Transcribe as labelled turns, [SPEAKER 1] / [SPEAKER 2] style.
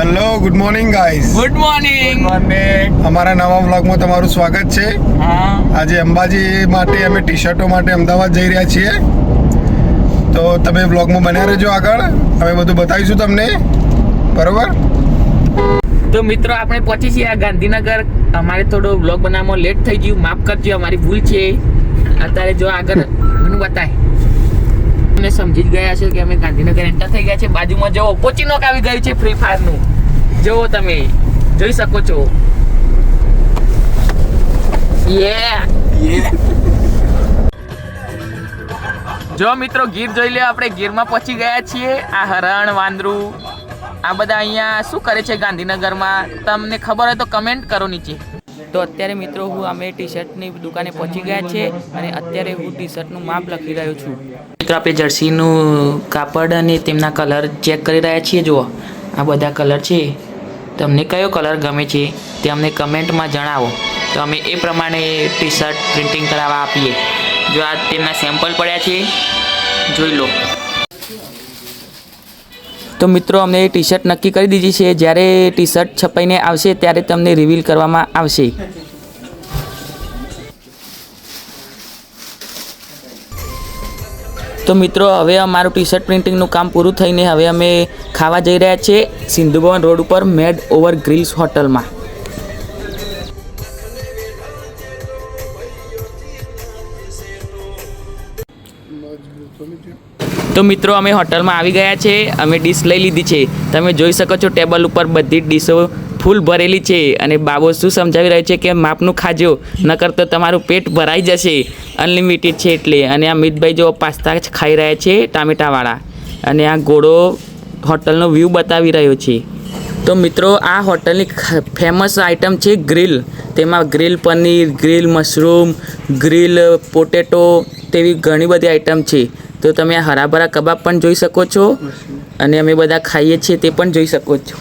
[SPEAKER 1] Hello good morning guys.
[SPEAKER 2] Good morning.
[SPEAKER 1] અમારા નવા વ્લોગમાં તમારું સ્વાગત છે. આજે અંબાજી માટે અમે ટી શર્ટો માટે અમદાવાદ જઈ રહ્યા છીએ, તો તમે વ્લોગમાં બન્યા રહેજો. આગળ અમે બધું બતાવીશું તમને, બરોબર?
[SPEAKER 2] તો મિત્રો આપણે પહોંચી છીએ આ ગાંધીનગર. અમારે થોડો વ્લોગ બનાવવામાં લેટ થઈ ગયું, માફ કરજો, અમારી ભૂલ છે. અત્યારે જો આગળ મને બતાય, તમે સમજી જ ગયા છો કે અમે ગાંધીનગર એન્ટર થઈ ગયા છે. બાજુમાં જો પોચીનોક આવી ગયું છે ફ્રી ફાયર નું, જો તમે જોઈ શકો છો. જો મિત્રો ગીર જોઈ લે, આપણે ગીરમાં પહોંચી ગયા છીએ. આ હરણ, વાંદરું, આ બધા અહીંયા શું કરે છે ગાંધીનગરમાં, તમને ખબર હોય તો કમેન્ટ કરો નીચે. તો અત્યારે મિત્રો અમે ટી શર્ટની દુકાને પહોંચી ગયા છે અને અત્યારે હું ટી શર્ટનું માપ લખી રહ્યો છું. મિત્રો આપણે જર્સીનું કાપડ અને તેમના કલર ચેક કરી રહ્યા છીએ. જુઓ આ બધા કલર છે, તમને કયો કલર ગમે છે તે અમને કમેન્ટમાં જણાવો, તો અમે એ પ્રમાણે ટી શર્ટ પ્રિન્ટિંગ કરાવવા આપીએ. જો આ તેમના સેમ્પલ પડ્યા છે, જોઈ લો. તો મિત્રો અમને ટી શર્ટ નક્કી કરી દીધી છે. જ્યારે ટી શર્ટ છપાઈને આવશે ત્યારે તમને રિવીલ કરવામાં આવશે. તો મિત્રો હવે અમારું ટી શર્ટ પ્રિન્ટિંગનું કામ પૂરું થઈને હવે અમે ખાવા જઈ રહ્યા છીએ સિંધુ ભવન રોડ ઉપર મેડ ઓવર ગ્રીલ્સ હોટલમાં. તો મિત્રો અમે હોટલમાં આવી ગયા છે, અમે ડીશ લઈ લીધી છે. તમે જોઈ શકો છો ટેબલ ઉપર બધી જ ડીશો ફૂલ ભરેલી છે અને બાબો શું સમજાવી રહ્યો છે કે માપનું ખાજો, નકર તો તમારું પેટ ભરાઈ જશે. અનલિમિટેડ છે એટલે. અને આ મિતભાઈ જો પાસ્તા ખાઈ રહ્યા છે ટામેટાવાળા, અને આ ઘોડો હોટલનો વ્યૂ બતાવી રહ્યો છે. તો મિત્રો આ હોટલની ફેમસ આઇટમ છે ગ્રીલ. તેમાં grill paneer, grill mushroom, grill potato તેવી ઘણી બધી આઇટમ છે. તો તમે આ હરાભરા કબાબ પણ જોઈ શકો છો અને અમે બધા ખાઈએ છીએ તે પણ જોઈ શકો છો.